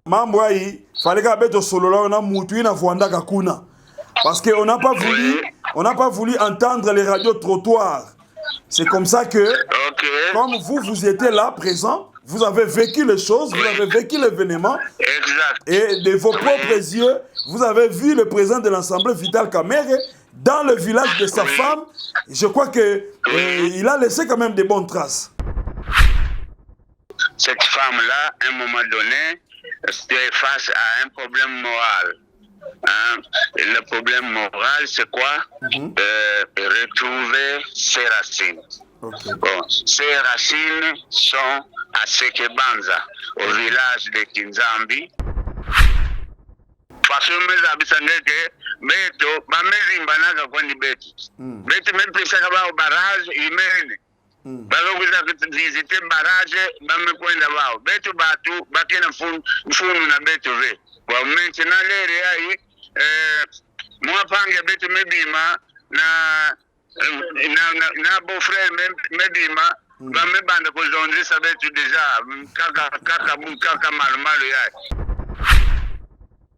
Mambo hii fallait ka beto solo là on a mutu na Vwanda kakuna parce que on n'a pas voulu entendre les radios trottoirs. C'est comme ça que comme vous étiez là présent, vous avez vécu les choses, vous avez vécu l'événement. Exact. Et de vos propres yeux, vous avez vu le président de l'Assemblée Vital Kamerhe dans le village de sa femme. Je crois que il a laissé quand même de bonnes traces. Cette femme-là, à un moment donné, était face à un problème moral. Hein? Le problème moral, c'est quoi? Retrouver ses racines. Bon, ces racines sont à Sekebanza, au village de Kinzambi. Parce que mes habitants beto bamezimbanaka kwani betu betu mepesaka bao barrage imene balokuza visite barrage bamekwenda bao betu batu bakena mfunu na betu ve kwa maintenant lere ai mwapange betu mebima na beau-frère mebima bamebanda kozonzisa betu deja kaka malumalu yaye.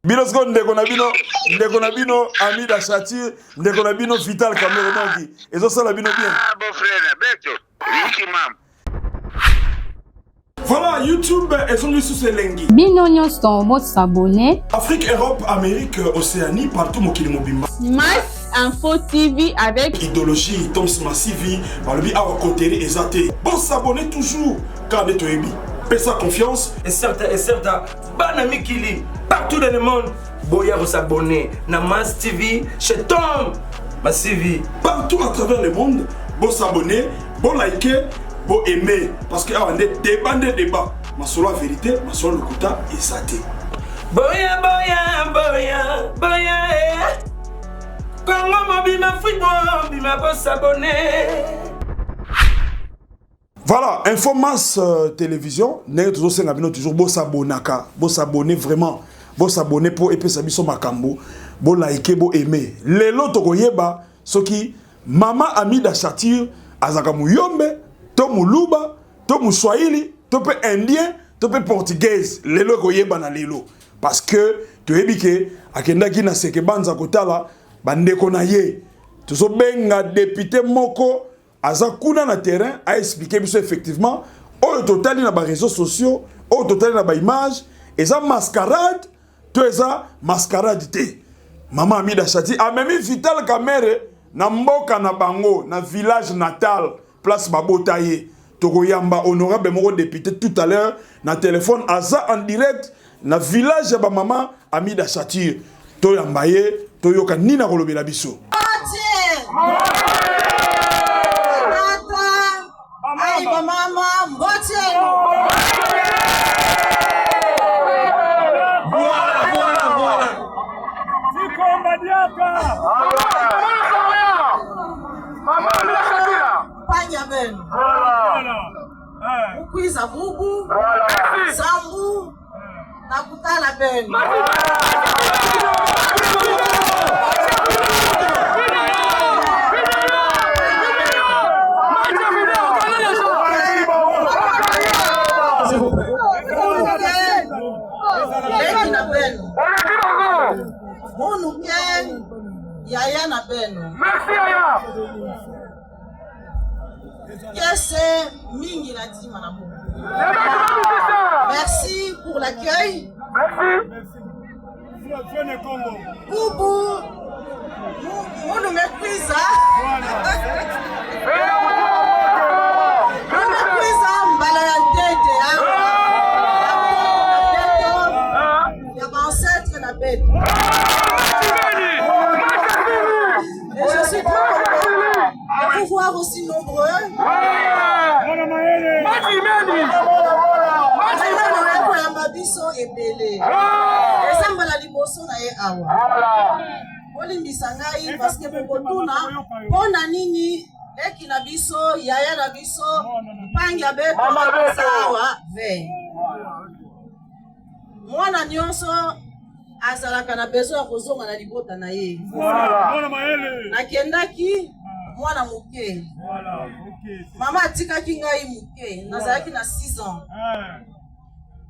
Bilosko ndeko na bino Amida Shatir, ndeko na bino Vital Kamerhe donc ezo sala bino bien. Ah beau frère beto yiki mam. Voilà, YouTube ezo sous selengi. Bino nyonso mo s'abonner. Afrique, Europe, Amérique, Océanie, partout mokili mobimba. Mass Info TV avec idéologie Toms Massivi par le bi awa koteri ezate. Bon s'abonner toujours car de toyebi. Paix sa confiance et certain banami kili partout dans le monde. Boya vous s'abonner na Mass TV chez Tom Massivi partout à travers le monde. Bon s'abonner, bon liker, bon aimer parce que on est débat. Ma solo vérité, ma solo lokuta ezate. Boya Congo mobima fribo bima bon s'abonner. Voilà, Info Mass Télévision, nous toujours beau s'abonner vraiment, beau s'abonner pour épée sabiso makambo, beau liker, beau aimer. Lelo tokoyeba, ce qui Mama Amida Shatir, azaka muyombe, to muluba, to muswahili, to pe indien, to pe portugaise. Lelo koyeba na lelo, parce que tu ebike akenda ki na Sekebanza kotala bandeko na ye. Tozo benga député moko. Azakuna na terrain a expliqué effectivement au total na ba réseaux sociaux au total na ba image et ça mascarade tout ça mascarade té Maman Amida Shatir a même Vital Kamerhe na mboka na bango na village natal place Babotaye tokoyamba honorable moko député tout à l'heure na téléphone aza en direct na village ya ba Maman Amida Shatir to yambaye to yoka nina kolobela biso. Mama mbote voilà Sikomba diaka Mama Mlakatira Panya ben voilà Ukwiza bubu Sambu Nakutala ben Yaya na beno. Merci Yaya. Kese mingi na tima na mo. Merci pour l'accueil. Merci. Boubou. On nous méprise. On méprise mbala ya tete hein. Ya ancêtre na bête. Voir aussi nombreux. Biso ebele. Ezamba la liboso na ye awa. Olimbisa ngai parce que pokotuna pona nini eki na biso yaya na biso pangia beto sawa ve. Mwana nyonso azalaka na besoin ya kozonga na libota na ye. Nakendaki mwana muke. Mama atikaki ngai muke. Nazalaki na 6 ans.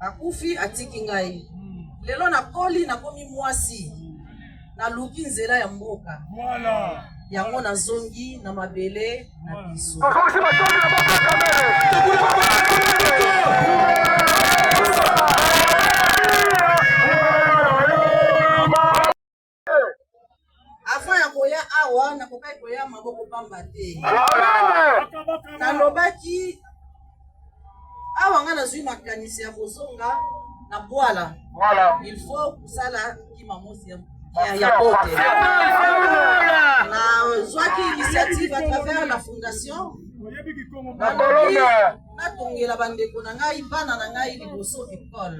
Akufi atiki ngai. lelo nakoli nakomi mwasi naluki nzela ya mboka yango nazongi na mabele na biso. Avant ya koya awa nakokai koya maboko pamba te. Nalobaki awa nga nazwi makanisi ya kozonga na bwala. Il faut kusala kimamosi ya bote. Na zwaki initiative à travers la fondation. Natongela bandeko na ngai bana na ngai liboso école.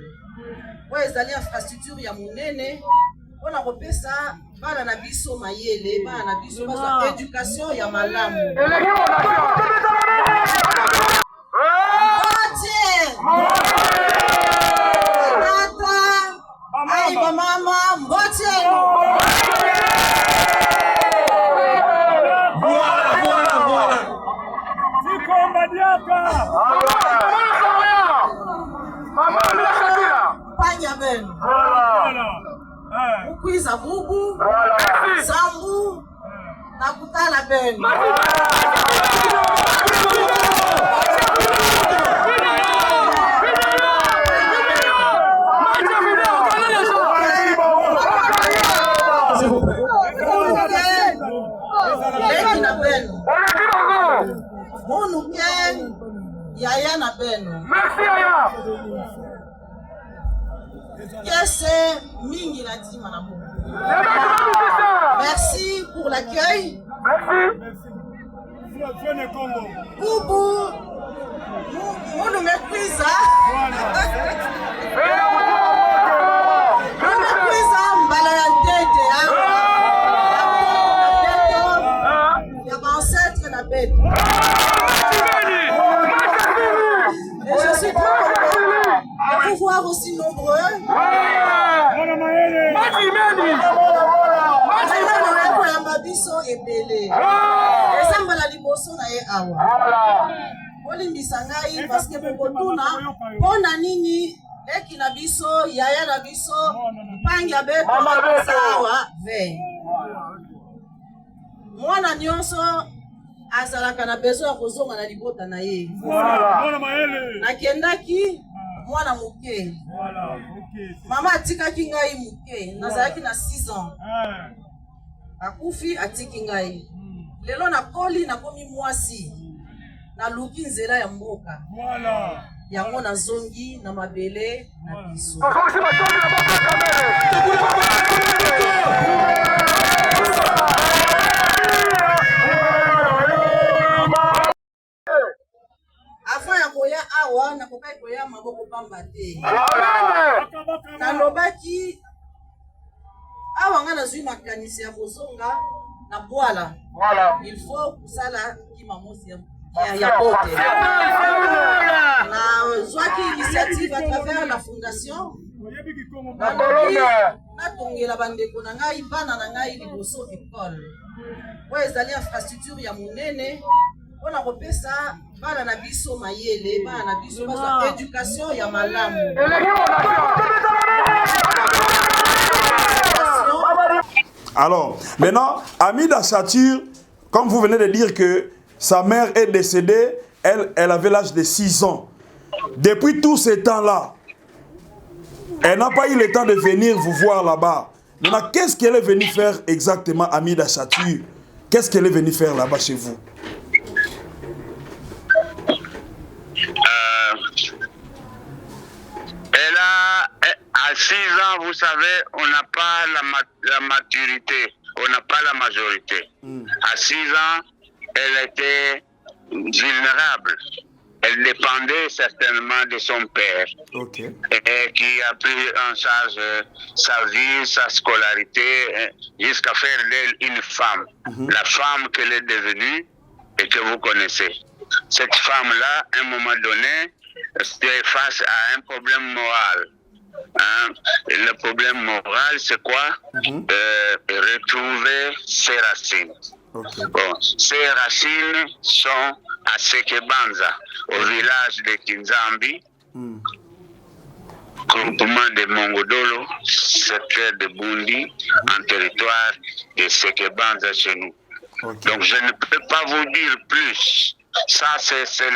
Oyo ezali infrastructure ya monene mpona kopesa bana na biso mayele, bana na biso bazwa éducation ya malamu. Aiba mama mbote. Panya ben. Ukwiza bubu. Sambu. Nakutala ben. Yaya na beno. Merci Yaya. Kese mingi na tima na mo. Merci pour l'accueil. Merci. Boubou. On nous méprise. On méprise mbala ya tete. Ya ancêtre na bête. Et je suis très content de vous voir aussi nombreux. Biso ebele. Ezamba la liboso na ye awa. Olimbisa ngai parce que pokotuna pona nini eki na biso yaya na biso pangia beto sawa ve. Mwana nyonso azalaka na besoin ya kozonga na libota na ye. Nakendaki mwana muke. Mama atikaki ngai muke. Nazalaki na 6 ans. Akufi atiki ngai. Lelo nakoli nakomi mwasi. Naluki nzela ya mboka. Yango nazongi na mabele na biso. Avant ya koya awa nakokai koya maboko pamba te. Nalobaki awa nga nazwi makanisi ya kozonga na bwala. Il faut kusala kimamosi ya bote. Na zwaki initiative à travers la fondation. Natongela bandeko na ngai bana na ngai liboso école. Oyo ezali infrastructure ya monene mpona kopesa bana na biso mayele, bana na biso bazwa éducation ya malamu. Alors, maintenant, Hamida Chature, comme vous venez de dire que sa mère est décédée, elle avait l'âge de 6 ans. Depuis tout ce temps-là, elle n'a pas eu le temps de venir vous voir là-bas. Maintenant, qu'est-ce qu'elle est venue faire exactement, Hamida Chature? Qu'est-ce qu'elle est venue faire là-bas chez vous? Elle a, à 6 ans, vous savez, on n'a pas la maturité, on n'a pas la majorité. À 6 ans, elle était vulnérable. Elle dépendait certainement de son père, et qui a pris en charge sa vie, sa scolarité, jusqu'à faire d'elle une femme. La femme qu'elle est devenue et que vous connaissez. Cette femme-là, à un moment donné, était face à un problème moral. Le problème moral, c'est quoi? Retrouver ses racines. Bon, ces racines sont à Sekebanza, au village de Kinzambi. groupement de Mongodolo, secteur de Bundi, en territoire de Sekebanza chez nous. Okay. Donc je ne peux pas vous dire plus. Ça, c'est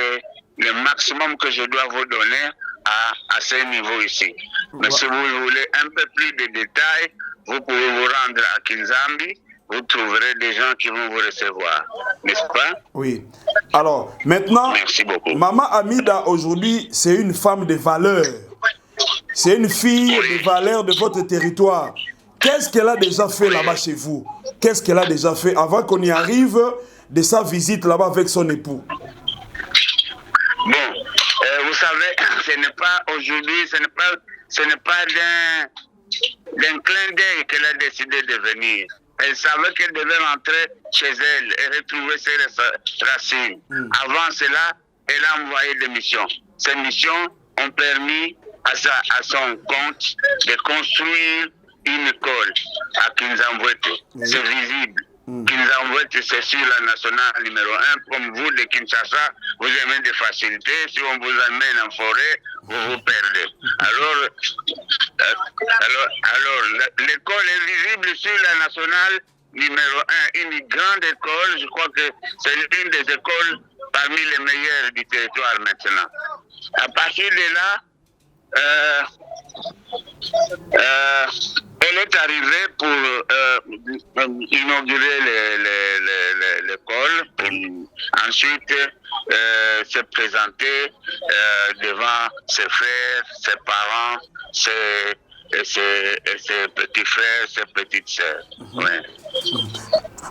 le maximum que je dois vous donner à ce niveau ici. Mais si vous voulez un peu plus de détails, vous pouvez vous rendre à Kinzambi, vous trouverez des gens qui vont vous recevoir. N'est-ce pas? Oui. Alors, maintenant, merci beaucoup. Maman Amida, aujourd'hui, c'est une femme de valeur. C'est une fille de valeur de votre territoire. Qu'est-ce qu'elle a déjà fait là-bas chez vous? Qu'est-ce qu'elle a déjà fait avant qu'on y arrive de sa visite là-bas avec son époux? Bon, vous savez, ce n'est pas aujourd'hui, ce n'est pas d'un clin d'œil qu'elle a décidé de venir. Elle savait qu'elle devait rentrer chez elle et retrouver ses racines. Avant cela, elle a envoyé des missions. Ces missions ont permis à son compte de construire une école à Kinzambwete. C'est visible. Kinzambwete, c'est sur la nationale numéro 1. Comme vous, de Kinshasa, vous aimez des facilités. Si on vous amène en forêt, vous vous perdez. Alors l'école est visible sur la nationale numéro 1. Une grande école, je crois que c'est une des écoles parmi les meilleures du territoire maintenant. À partir de là, elle est arrivée pour inaugurer l'école, ensuite se présenter devant ses frères, ses parents, ses petits frères, ses petites sœurs. Ouais.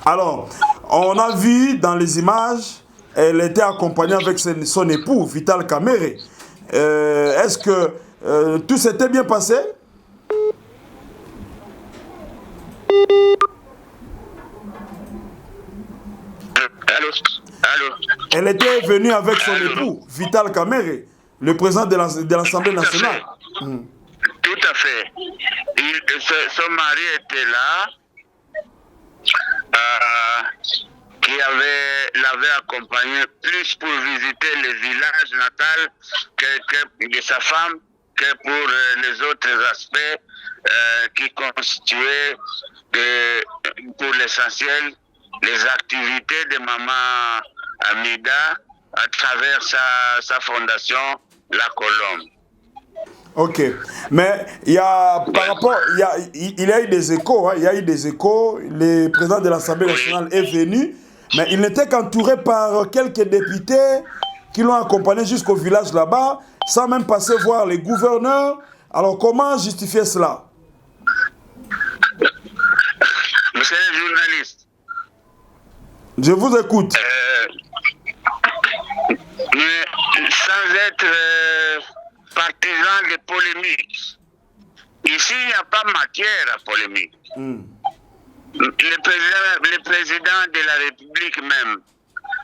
Alors, on a vu dans les images, elle était accompagnée avec son époux, Vital Kamerhe. Est-ce que tout s'était bien passé? Allô? Elle était venue avec son époux, Vital Kamerhe, le président de l'Assemblée nationale. Tout à fait. Son mari était là, qui l'avait accompagné plus pour visiter le village natal de sa femme que pour les autres aspects qui constituaient pour l'essentiel les activités de Maman Amida à travers sa fondation La Colombe. Ok, mais il y a il y a eu des échos, hein, il y a eu des échos. Le président de l'Assemblée nationale est venu, mais il n'était qu'entouré par quelques députés qui l'ont accompagné jusqu'au village là-bas, sans même passer voir les gouverneurs. Alors comment justifier cela? Monsieur le journaliste, je vous écoute. Mais sans être partisan de polémique, ici il n'y a pas matière à polémique. Le président de la République même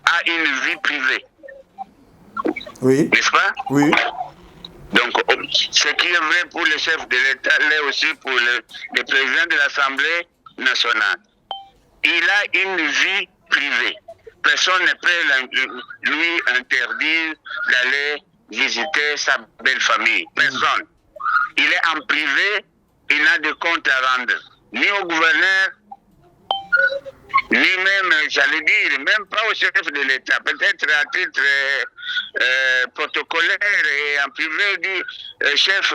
a une vie privée. Oui. N'est-ce pas? Oui. Donc, ce qui est vrai pour le chef de l'État, l'est aussi pour le président de l'Assemblée nationale. Il a une vie privée. Personne ne peut lui interdire d'aller visiter sa belle famille. Personne. Il est en privé, il n'a de compte à rendre. Ni au gouverneur, ni même, j'allais dire, même pas au chef de l'État. Peut-être à titre protocolaire et en privé, dit chef,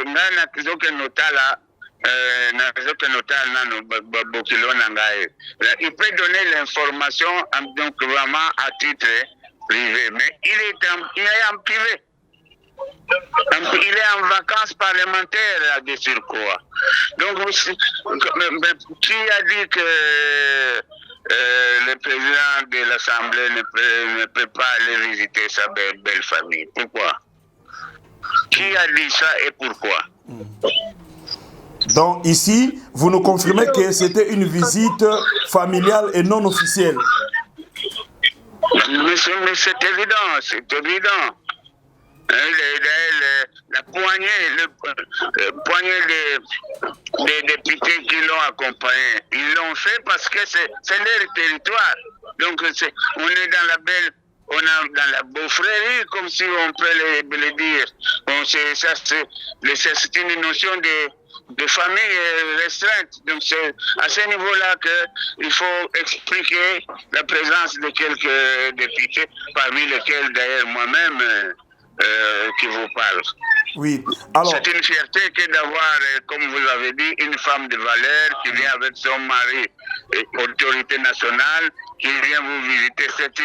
il peut donner l'information donc vraiment à titre privé, mais il est en privé. Il est en vacances parlementaires de surcroît. Donc, qui a dit que le président de l'Assemblée ne peut pas aller visiter sa belle famille? Pourquoi? Qui a dit ça et pourquoi? Donc ici, vous nous confirmez que c'était une visite familiale et non officielle. Mais c'est évident, c'est évident. La poignée, le poignée des députés qui l'ont accompagné, ils l'ont fait parce que c'est leur territoire. Donc on est dans la belle on a dans la beaufrérie, comme si on peut le dire. Bon, c'est une notion de famille restreinte. Donc c'est à ce niveau-là qu'il faut expliquer la présence de quelques députés, parmi lesquels d'ailleurs moi-même qui vous parle. Oui. Alors, c'est une fierté que d'avoir, comme vous l'avez dit, une femme de valeur qui vient avec son mari, autorité nationale, qui vient vous visiter. C'est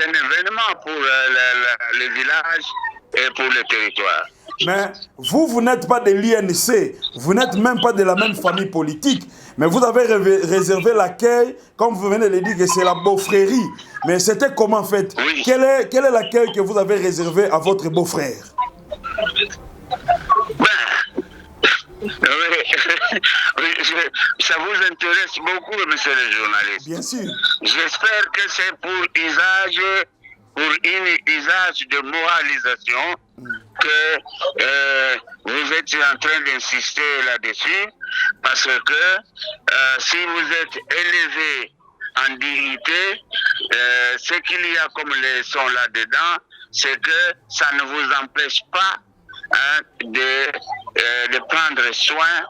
un événement pour le village et pour le territoire. mais vous n'êtes pas de l'INC, vous n'êtes même pas de la même famille politique, mais vous avez réservé l'accueil, comme vous venez de le dire, que c'est la beau-frérie. Mais c'était comment en fait? Oui. Quel est l'accueil que vous avez réservé à votre beau-frère? Ça vous intéresse beaucoup, monsieur le journaliste. Bien sûr. J'espère que c'est pour une usage de moralisation que vous êtes en train d'insister là-dessus, parce que si vous êtes élevé en dignité, ce qu'il y a comme leçon là-dedans, c'est que ça ne vous empêche pas de prendre soin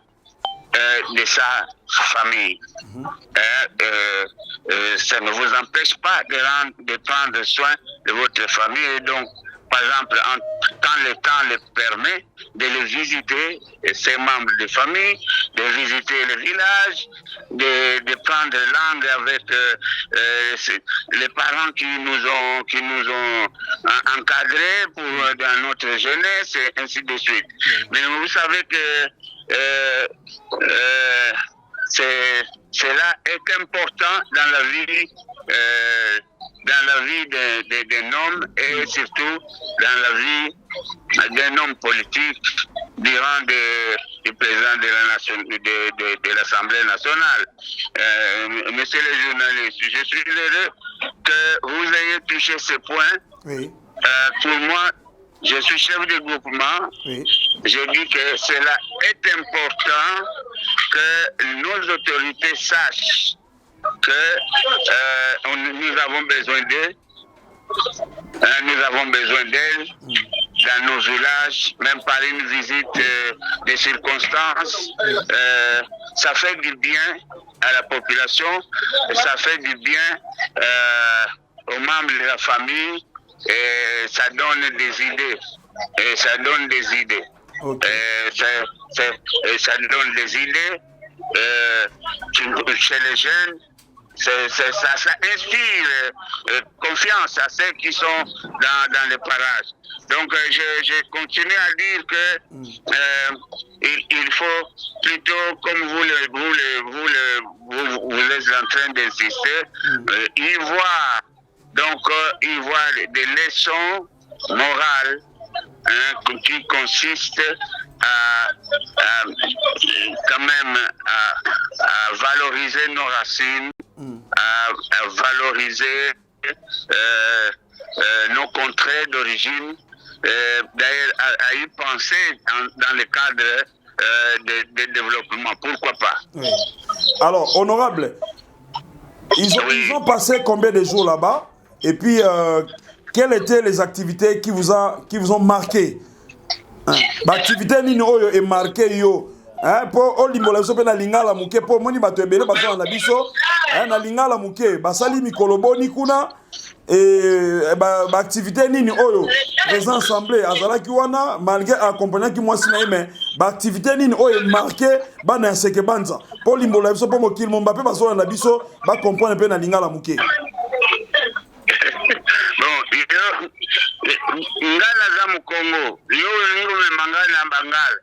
de sa famille. Ça ne vous empêche pas de prendre soin de votre famille. Et donc, par exemple, quand le temps le permet, de les visiter, ses membres de famille, de visiter le village, de prendre langue avec les parents qui nous ont encadrés dans notre jeunesse, et ainsi de suite. Mais vous savez que cela est important dans la vie d'un homme et surtout dans la vie d'un homme politique durant du président de l'Assemblée nationale. Monsieur le journaliste, je suis heureux que vous ayez touché ce point. Oui. Pour moi, je suis chef de groupement. Oui. Je dis que cela est important que nos autorités sachent que nous avons besoin d'eux. Nous avons besoin d'elles dans nos villages, même par une visite de circonstances. Ça fait du bien à la population, ça fait du bien aux membres de la famille, et ça donne des idées. Et ça donne des idées. Okay. Ça donne des idées chez les jeunes. Ça inspire confiance à ceux qui sont dans les parages. Donc je continue à dire que il faut plutôt, comme vous êtes en train d'insister, y voir des leçons morales qui consistent quand même à valoriser nos racines, à valoriser nos contrées d'origine, d'ailleurs à y penser dans le cadre de développement, pourquoi pas. Oui. Alors, honorable, ils ont passé combien de jours là-bas? Et puis, quelles étaient les activités qui vous ont marqué? L'activité nini oyo est marquée yo. Pour olimbola so pe na lingala muke pour moni bato ebele bato na biso na lingala muke basali mikoloboni kuna et ba activité nini oyo présent assemblée azala ki wana malgré accompagnant ki mwasi na mais ba activité nini oyo marqué bana seke banza pour limbola so pour mokil momba pe baso na biso ba comprendre pe na lingala muke. Ngala za Mukongo, yo me mangala bangala.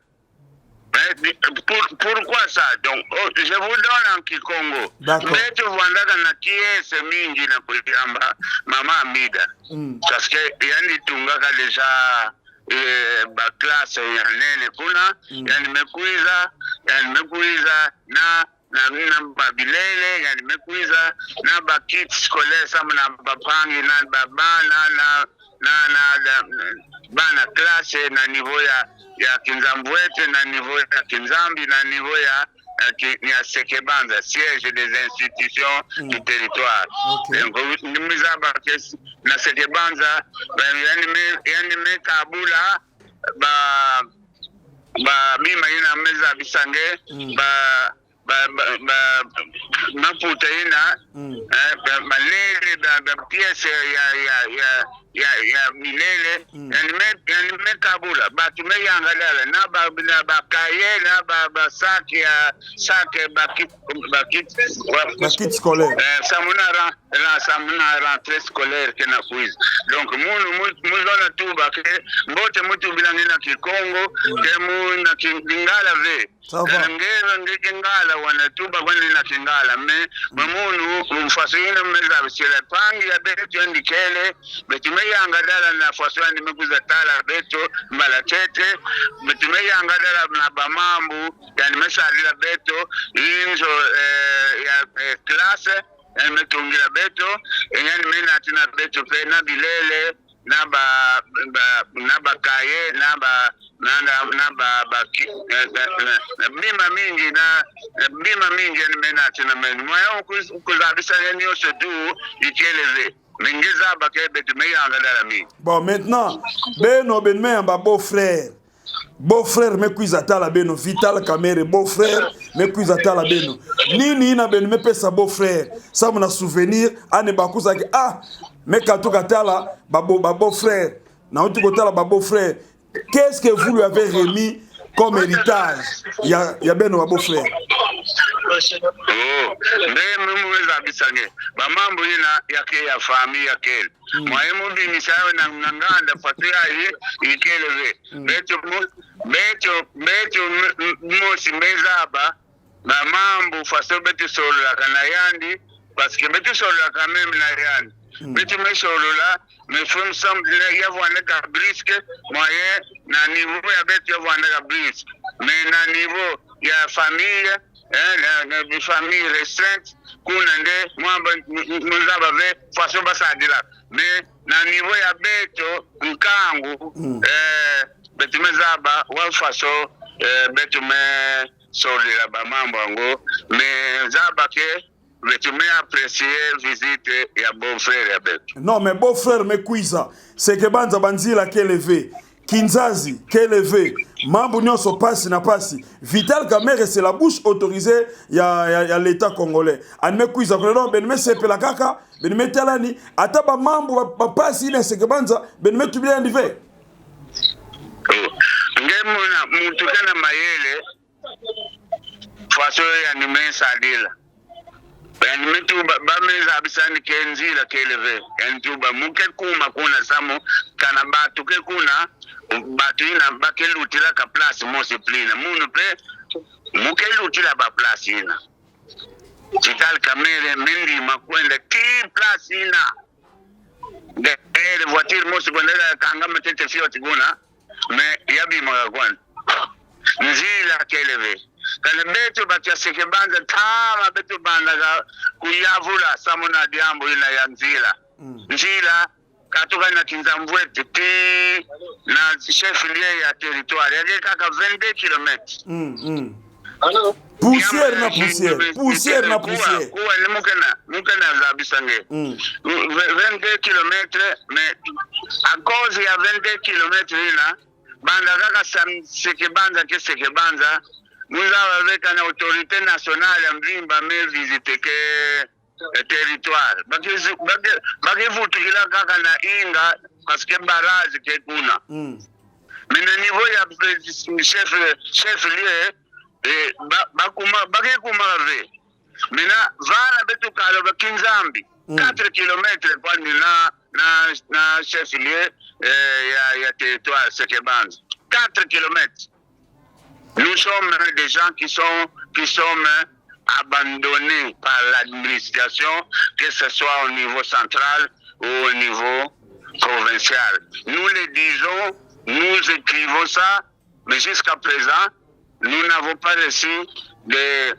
Pourquoi ça? Donc, je vous donne en Kikongo. Mais tu vois là qui est ce mingi na kulamba Mama Amida. Parce que yani tungaka déjà ba classe ya nene kuna, yani mekuiza na babilele, yani mekuiza na ba kits scolaire sama na bapangi na babana na bana classe na niveau ya Kinzambwete, na niveau ya Kinzambi, na niveau ni à Sekebanza, siège des institutions du territoire. Donc, nous avons na Sekebanza, yani me Kabula, bima ina meza bisange, mafuta ina malele pièce ya milele yani me Kabula batu me yangalala na ba kaye na ba sake kit scolaire samuna rentrée scolaire kena quiz donc muzona tuba ke mbote mutu bilangi na Kikongo ke mu na Kingala ve ngala wana tuba kwani na Kingala me mamunu umfasina meza bisela pangi ya betu ndikele betu me yangalala na faswani mekuza tala betu mbala tete betu me yangalala na bamambu yani mesalila betu inzo ya classe metungira beto yani mena tina beto pe na bilele na ba kaye na ba bima mingi yani mena tina mena mwayo kuzabisa yani yose du ikeleze mingiza ba ke beto me yanga dala mi. Bon, maintenant beno benme amba beau-frère me kuiza tala beno Vital Kamerhe beau-frère me kuiza tala beno nini ina beno me pesa beau-frère ça mona souvenir ane bakuza ki me katuka tala ba beau-frère na uti ko tala ba beau-frère qu'est-ce que vous lui avez remis comme héritage ya beno ba beau-frère mweza bisange bamambo ina yake ya famille yake mwaimu bimisawe na nganda fatia hii ikeleze beto mosi mezaba bamambo faso beto solola kana yandi parce que beto solola quand même na yandi beto me solola me from some yavwana ka brisque moyen na niveau ya beto yavwana ka brisque mais na niveau ya famille na famille restreinte kuna nde mwamba muzaba ve faso basadila me na niveau ya beto nkangu beto mezaba wa faso beto me solila ba mambo ngo me zaba ke beto me apprécier visite ya beau-frère ya beto. Non mais beau-frère me kuiza Sekebanza banzila kelevé Kinzazi kelevé mambo nyonso pasi na pasi Vital Kamerhe c'est la bouche autorisée ya l'état congolais anme kuiza kono ben me sepela kaka ben me talani ataba mambo ba pasi ina Sekebanza ben me tubia ndive ngemona muntu kana mayele faso ya nime sadila ben mitu ba meza bisani kenzila keleve entuba muke kuma kuna samu kana batu ke kuna batu ina bakelutila ka place mosi plina munu pe mukelutila ba place ina Vital Kamerhe mindi makwenda ki place ina de voiture mosi kwenda kanga matete fio tiguna me yabi magakwan nzila keleve kana beto batia Sekebanza tama beto banda kuyavula samona diambo ina ya nzila katoka na Kinzamvwete ti na chef lié ya territoire yake kaka 22 km poussière na poussière kuwa ni mukena za bisange 22 km mais à cause ya 22 km ina banda kaka Sekebanza muza avec une autorité nationale en Mbimba me visiter que territoire baki vutukila kaka na inga parce que barrage ke kuna mais le niveau ya chef lié baki kuma ve mina vana betu kalo bakinzambi 4 km kwa na chef lié ya territoire Sekebanza 4 km. Nous sommes des gens qui sont abandonnés par l'administration, que ce soit au niveau central ou au niveau provincial. Nous le disons, nous écrivons ça, mais jusqu'à présent, nous n'avons pas reçu de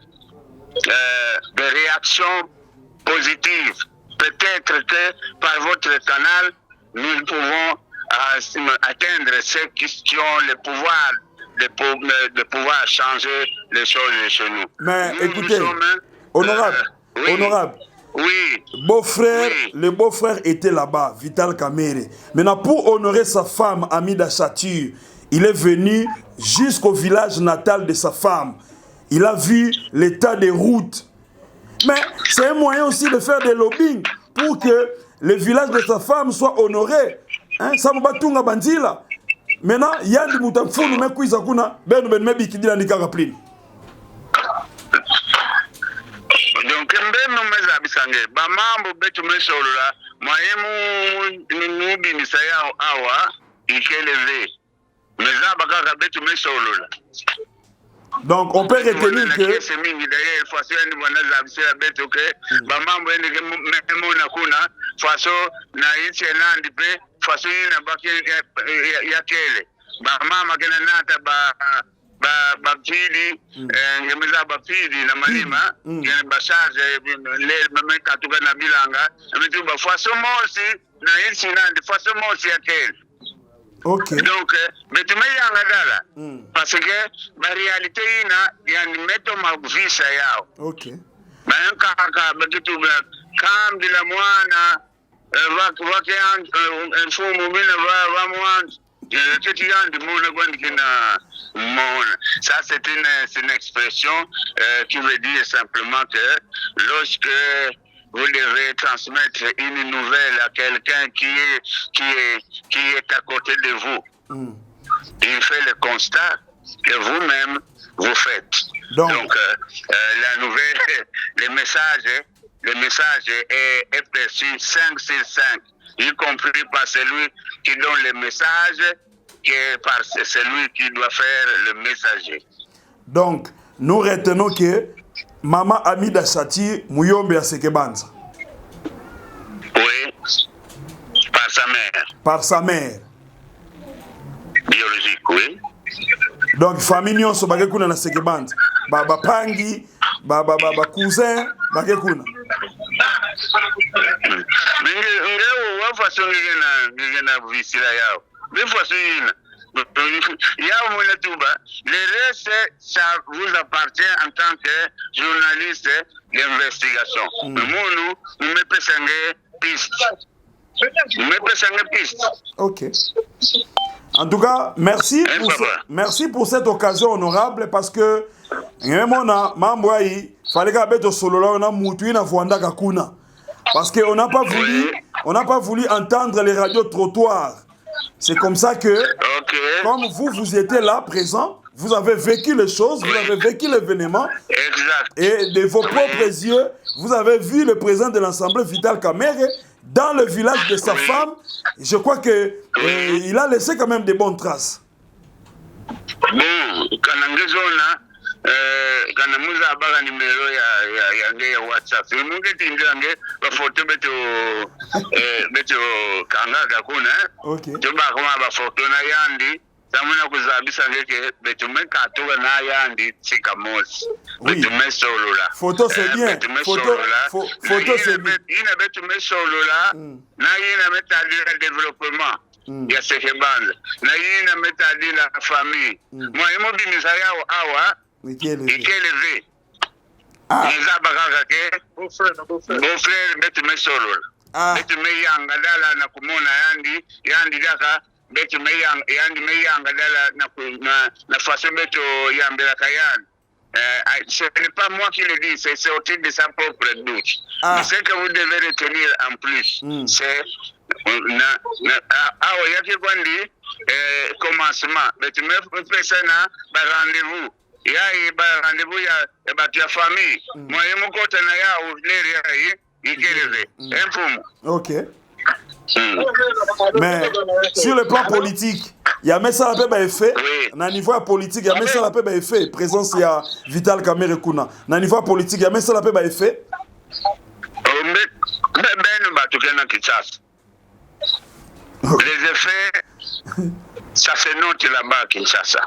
réactions positives. Peut-être que par votre canal, nous pouvons atteindre ceux qui ont le pouvoir de pouvoir changer les choses chez nous. Mais Nous, écoutez, nous sommes, honorable, oui, honorable, oui, beau-frère, oui. le beau-frère était là-bas, Vital Kamerhe. Maintenant, pour honorer sa femme, Amida Chature, il est venu jusqu'au village natal de sa femme. Il a vu l'état des routes. Mais c'est un moyen aussi de faire des lobbying pour que le village de sa femme soit honoré. Hein? Ça m'a batunga bandila. Maintenant, yandi mutamfunu mekuiza kuna benu ben mebi kidila nikaraplini. Donc mbenu meza bisange ba mambo betu mesolola mwaimu nubi misaya awa ikeleve meza bakaka betu mesolola. Donc on peut retenir que c'est mingi d'ailleurs façon ni bwana za bisela betu ke ba mambo ende ke mona kuna façon na ichi nandi pe façon na baki ya kele ba mama kena nata ba pili ngemeza ba pili na malima ngene ba charge le meme katuka na bilanga amitu ba façon mosi na ichi nandi façon mosi ya kele. ok. Donc betume yanga dala parce que la réalité ina yani meto mavisa yao. Ok. Ben kaka betu kam de la mwana wake un fumu mina va mwana que yandi mona gwandikina mona. Ça c'est une expression qui veut dire simplement que lorsque vous devez transmettre une nouvelle à quelqu'un qui est à côté de vous. Il fait le constat que vous-même vous faites. Donc la nouvelle, le message est perçu 5 sur 5, y compris par celui qui donne le message, que par celui qui doit faire le messager. Donc, nous retenons que Maman Amida Chature Muyombe à Sekebanza. Oui, par sa mère. Par sa mère. Biologique, oui. Donc, famille nyonso bakekuna na Sekebanza. Baba pangi, baba cousin, bakekuna. Ngeo wa façon ngena visila yao. De façon ina. Yao mona tuba. Le reste, ça vous appartient en tant que journaliste d'investigation. Nous me pesenge piste. Ok. En tout cas, merci pour cette occasion honorable parce que fallait que solo na mutu na voanda kakuna parce que on n'a pas voulu entendre les radios trottoirs. C'est comme ça que comme vous étiez là présent, vous avez vécu les choses, vous avez vécu l'événement. Exact. Et de vos propres yeux, vous avez vu le président de l'Assemblée Vital Kamerhe dans le village de sa femme. Je crois que il a laissé quand même de bonnes traces. Bon, kana muza baga numero ya WhatsApp. Munge tindange ba photo beto kanga kakuna. Okay. Tuba kama ba photo na yandi. Samuna kuzabisa ngeke beto mekatoga na yandi tsika mosi. Beto mesolola. Photo c'est bien. Photo c'est bien. Ina beto mesolola. Na ina metadi le développement. Ya Sekebanza. Na ina metadi la famille. Moi imo bimisa yao awa. Ikeleve. Neza bakaka ke beau-frère betu mesolola. Betu meyanga dala na kumona yandi daka betu meyanga dala na façon betu yambela kayani. Ce n'est pas moi qui le dis, c'est sorti de sa propre bouche. Mais ce que vous devez retenir en plus, c'est yaki kwandi commencement. Betu mepesana ba rendez-vous. Il y a rendez-vous ya batu ya famille. Moi mukota na ya uleri ya ikeleve. Informe. OK. Mais sur le plan politique, il y a ça la paix effet. Na niveau politique, il y a ça la paix effet. Présence il y a Vital Kamerhe kuna. Na niveau politique, il y a ça la paix effet. Ben batu kena Kinshasa. Les effets ça se note là-bas Kinshasa.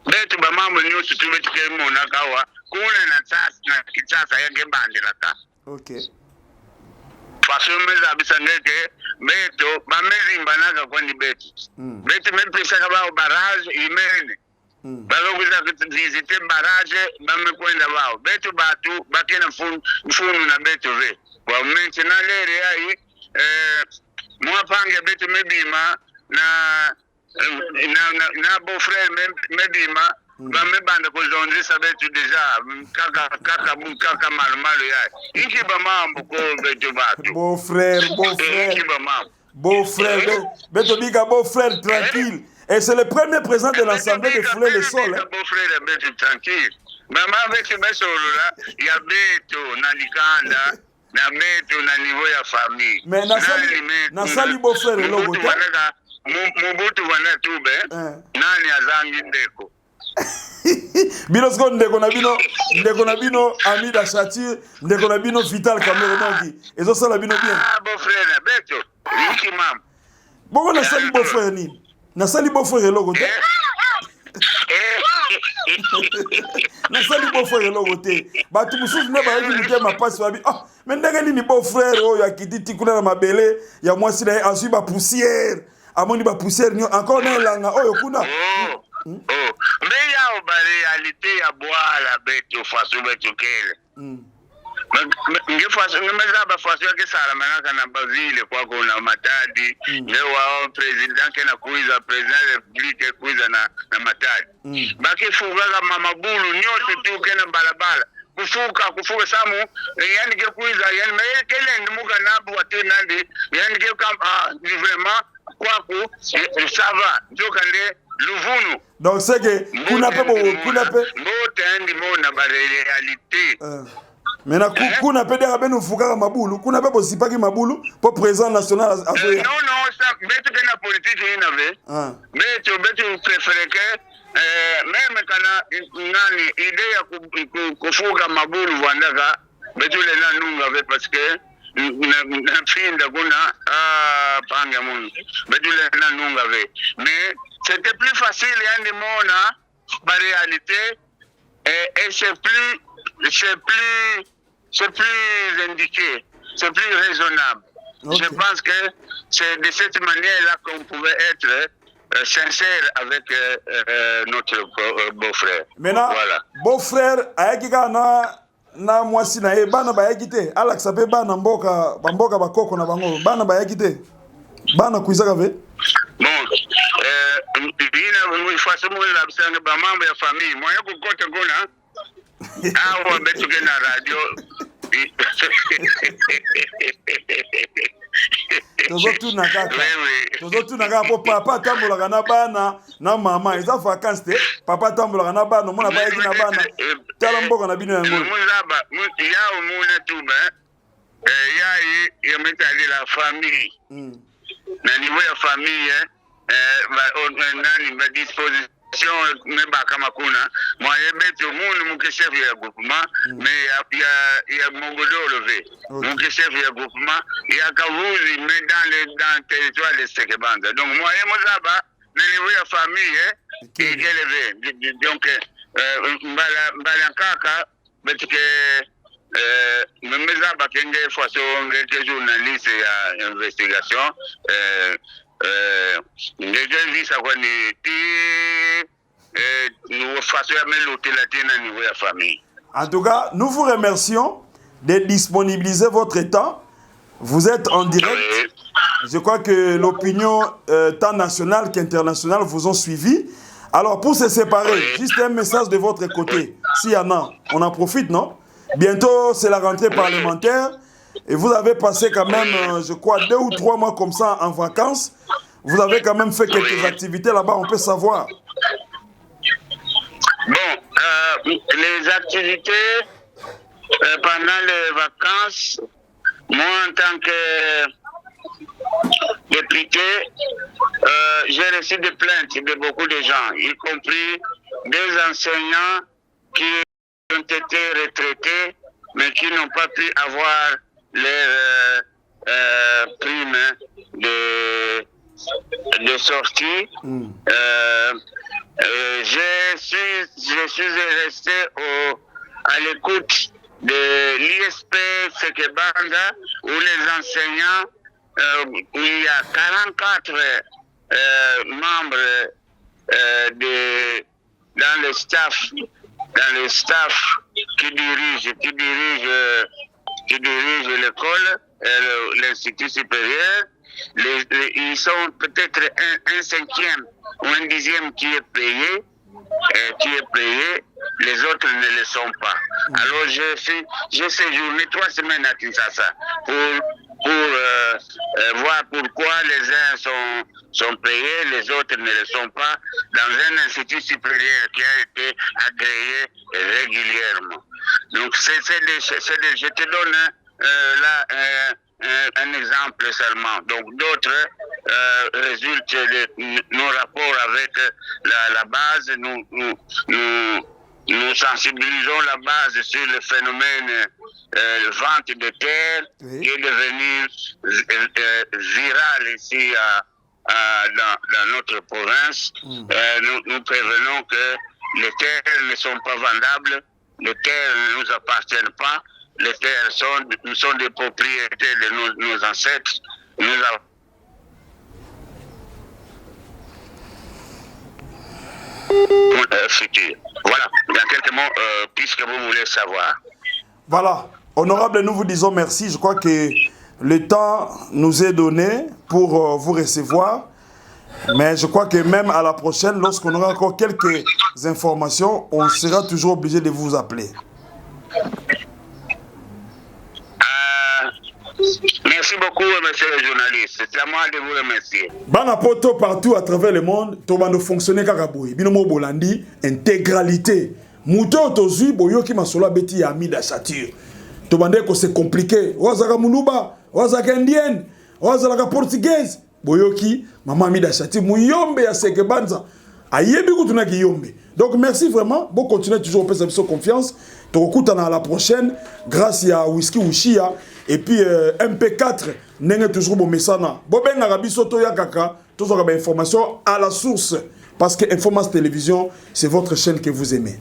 Betu ba mambo nyusu tubetu kemona kawa kuna na sasa na Kinshasa yake bandela ka. OK. Façon meza bisangeke betu ba mezimba naga kwani betu. Betu mepesa kaba barrage imene. balokuza visite barrage bamekwenda bao betu batu bakena mfunu na betu ve kwa maintenant lere ai mwapange betu mebima na beau frère mebima bamebanda kuzondisa betu deja kaka malumalu yae inki bamambo ko betu batu beau frère inki bamambo beau frère betu bika beau frère tranquille. Et c'est le premier président de l'Assemblée de fouler le sol. Beau frère betu tranquille. Maman avec ce mesolo-là, il y a betu na likanda na betu na niveau ya famille. Mais nasali beau frère logo te. Mubutu wana tube. Nani azangi ndeko. Bino sko ndeko na bino Amida Chatir, ndeko na bino Vital Cameroun donc ezo sala bino bien. Ah beau frère betu. Iki mam. Bongo nasali beau frère ni. Nasali beau frère logo te. Nasali beau frère logo te. Batu mususu ne ba yiki mutema passe babi. Ah, mais ndenge ni beau frère oyo akititi kuna na mabele ya mwasi na azui ba poussière. Amoni ba poussière nyo encore na langa oyo kuna. Mais ya ba réalité ya boala betu fasu betu kele. Ngefasa fasu yake sala manaka na bavile kwa kuna matadi leo wao president kena kuiza president de republique kuiza na matadi baki fugaga mamabulu nyote tu kena balabala kufuka samu yani ke kuiza yani mele kele ndimuka nabu wate nandi yani ke kam ni vraiment kwa ku ça va njokande luvunu donc c'est que kuna pe mbote ndi mona ba réalité. Maintenant, kuna pe dera benu fukaka mabulu, kuna pe posipaki mabulu pour président national azoya. Non, ça betu kena politique inave. Betu préféré que même kana nani idée ya kufuka mabulu vandaka betu le nanunga ve parce que na finda kuna panga mungu. Betu le nanunga ve. Mais c'était plus facile yandi mona ba réalité et c'est plus indiqué, c'est plus raisonnable. Okay. Je pense que c'est de cette manière-là qu'on pouvait être sincère avec notre beau-frère. Maintenant, voilà. Beau-frère, ayakika na mwasi na ye bana bayaki te alakisa pe bana mboka bakoko na bango bana bayaki te bana kuizaka ve bon ina façon la bisanga ba mambo ya famille moya kukote kuna awa betu ke na radio tozo tuna kaka po papa tambolaka na bana na mama eza vacances te papa tambolaka na bana mona bayaki na bana tala mboka na bino yango muzaba yao muna tuba yai yametali la famille na niveau ya famille nani ba disposition meba kama kuna mwaye betu munu muke chef ya groupement mais ya Mongodolo ve muke chef ya groupement ya Kavuzi mais dans le territoire de Sekebanda donc mwaye mozaba na niveau ya famille élevé donc mbala kaka betu ke mezaba kenge façon que journaliste ya investigation déjà vu ça quoi ni en tout cas, nous vous remercions de disponibiliser votre temps. Vous êtes en direct. Je crois que l'opinion tant nationale qu'internationale vous ont suivi. Alors, pour se séparer, juste un message de votre côté. S'il y en a, on en profite, non? Bientôt, c'est la rentrée parlementaire. Et vous avez passé quand même, je crois, 2 ou 3 mois comme ça en vacances. Vous avez quand même fait quelques activités là-bas, on peut savoir. Bon, les activités pendant les vacances, moi en tant que député, j'ai reçu des plaintes de beaucoup de gens, y compris des enseignants qui ont été retraités, mais qui n'ont pas pu avoir leur prime de sortie. Je suis resté à l'écoute de l'ISP Sekebanda où les enseignants, où il y a 44 membres dans le staff qui dirige l'école, l'institut supérieur. Ils sont peut-être un cinquième ou un dixième qui est payé, les autres ne le sont pas. Alors j'ai séjourné 3 semaines à Kinshasa pour voir pourquoi les uns sont payés, les autres ne le sont pas, dans un institut supérieur qui a été agréé régulièrement. Donc je te donne là un exemple seulement. Donc d'autres résultent de nos rapports avec la base. Nous sensibilisons la base sur le phénomène vente de terre qui est devenu viral ici dans notre province. Nous prévenons que les terres ne sont pas vendables, les terres ne nous appartiennent pas, les terres sont des propriétés de nos ancêtres. Futur. Voilà, il y a quelques mots puisque vous voulez savoir. Voilà, honorable, nous vous disons merci. Je crois que le temps nous est donné pour vous recevoir. Mais je crois que même à la prochaine, lorsqu'on aura encore quelques informations, on sera toujours obligé de vous appeler. Merci beaucoup, monsieur le journaliste. C'est à moi de vous remercier. Banapoto partout à travers le monde, Tobando fonctionner kakaboui. Binomo Bolandi, intégralité. Mouto tozui boyoki masola beti ya ami d'achature. Tobande ko c'est compliqué. Wazaka Muluba, wazaka indienne, wazaka portugaise. Boyoki, maman ami d'achature. Muyombe ya sekebanza. Ayebi kutuna ki yombe. Donc merci vraiment. Bon continuez toujours à faire confiance. Tokutana à la prochaine. Grâce à Whisky Ushia. Et puis MP4 n'est toujours bon messana. Boben Arabi Soto Yakaka, toujours avec information à la source. Parce que Informace Télévision, c'est votre chaîne que vous aimez.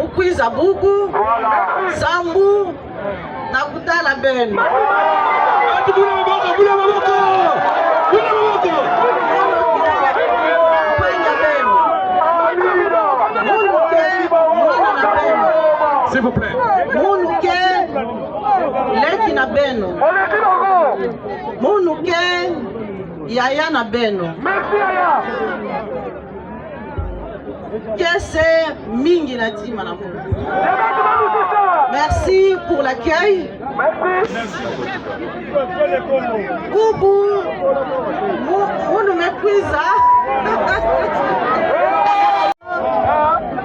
Ukwiza bugu, sambu, na kutala beno. S'il vous plaît. Munuke, leki na beno. Munuke, yaya na beno. Kese mingi na tima na mungu. Merci pour l'accueil. Kubu, munu mekwiza.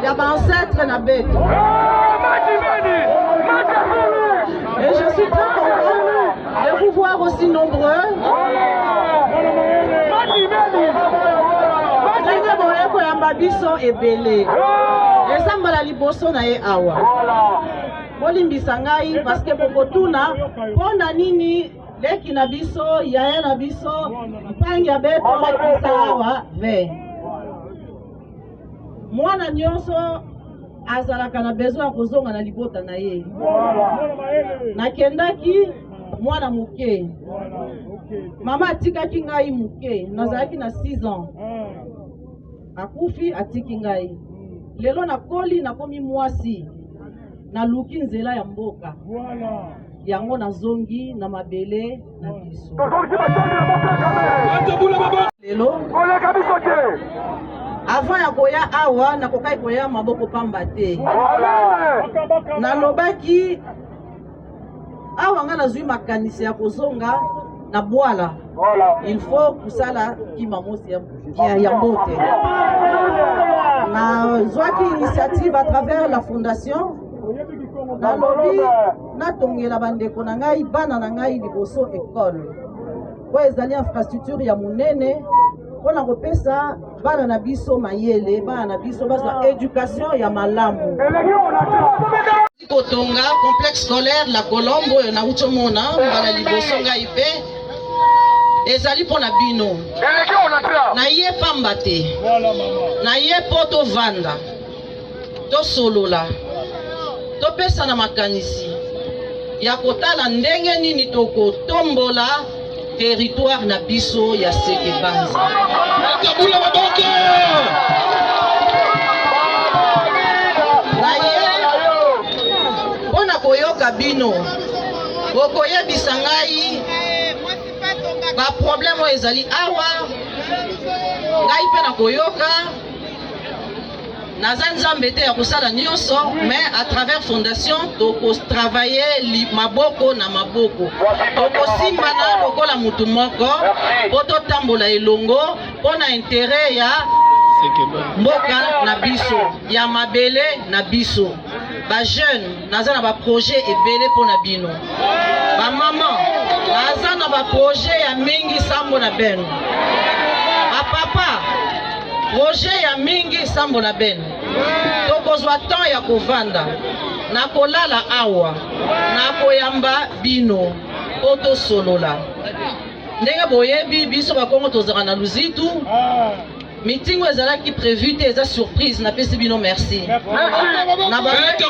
Y'a ancêtre na beto. Et je suis très content de vous voir aussi nombreux. Biso ebele ezamba la liboso na ye awa bolimbisa ngai parce que bokotuna pona nini leki na biso yaya na biso mpangi ya beto bakisa awa ve mwana nyonso azalaka na besoin ya kozonga na libota na ye nakendaki mwana muke mama atikaki ngai muke nazalaki na 6 ans akufi atiki ngai lelo nakoli nakomi mwasi naluki nzela ya mboka yango nazongi na mabele na biso lelo avant ya koya awa nakokai koya maboko pamba te nalobaki awa nga nazwi makanisi ya kozonga na bwala il faut kusala kimamosi ya mbote na zwaki initiative à travers la fondation nalobi natongela bandeko na ngai bana na ngai liboso école po ezali infrastructure ya monene mpona kopesa bana na biso mayele bana na biso bazwa éducation ya malamu kotonga complexe scolaire la Colombe oyo nauti omona mbala liboso ngai mpe ezali mpona bino na ye pamba te na ye mpo tovanda tosolola topesa na makanisi ya kotala ndenge nini tokotombola territoire na biso ya Sekebanza na ye mpona koyoka bino bokoyebisa ngai baproblème oyo ezali awa ngai mpe na koyoka naza nzambe te ya kosala nyonso mais à travers fondation tokotravaille maboko na maboko tokosimbana lokola mutu moko mpo totambola elongo mpo na intere ya mboka na biso ya mabele na biso bajeune naza na baprojet ebele mpo na bino bamama naza na baprojet ya mingi sambo na beno bapapa projet ya mingi sambo na beno tokozwa temps ya kovanda na kolala awa na koyamba bino mpo tosolola ndenge boyebi biso bakongo tozalaka na luzitu mitingo ezalaki prévu te eza surprise napesi bino merci nabandaki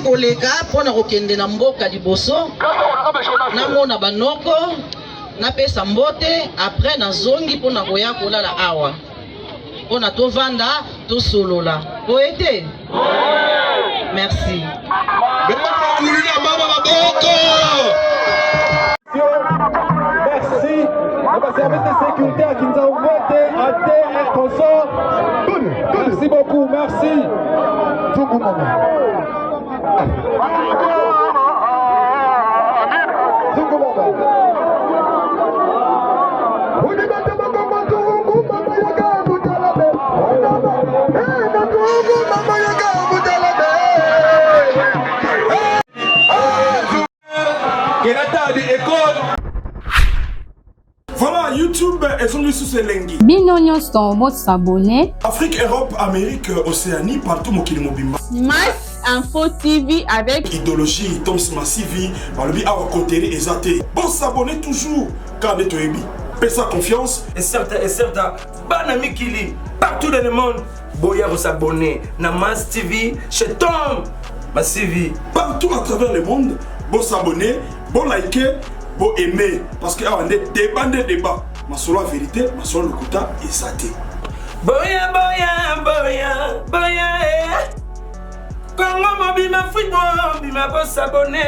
koleka mpona kokende na mboka liboso namona banoko napesa mbote après nazongi mpona koya kolala awa mpona tovanda tosolola boye te merci merci au service de sécurité qui nous a augmenté à terre et consort. Merci beaucoup, merci. Tout le monde. Voilà, YouTube, elles sont sous ces lengi. Bino nyonso mo s'abonner. Afrique, Europe, Amérique, Océanie, partout mokili mobimba. Mass Info TV avec idéologie, Toms Massivi, par le biais à côté et zaté. Bon, s'abonner toujours, car les toébi. Fais ça confiance. Et certain, Banami Kili, partout dans le monde, Boya s'abonner. Na Mass TV, chez Tom Massivi. Partout à travers le monde, bon s'abonner, bon liker. Bon aimer parce que on est débat ma solo la vérité ma solo le kota et saté boya Congo mobima fouille bima pour s'abonner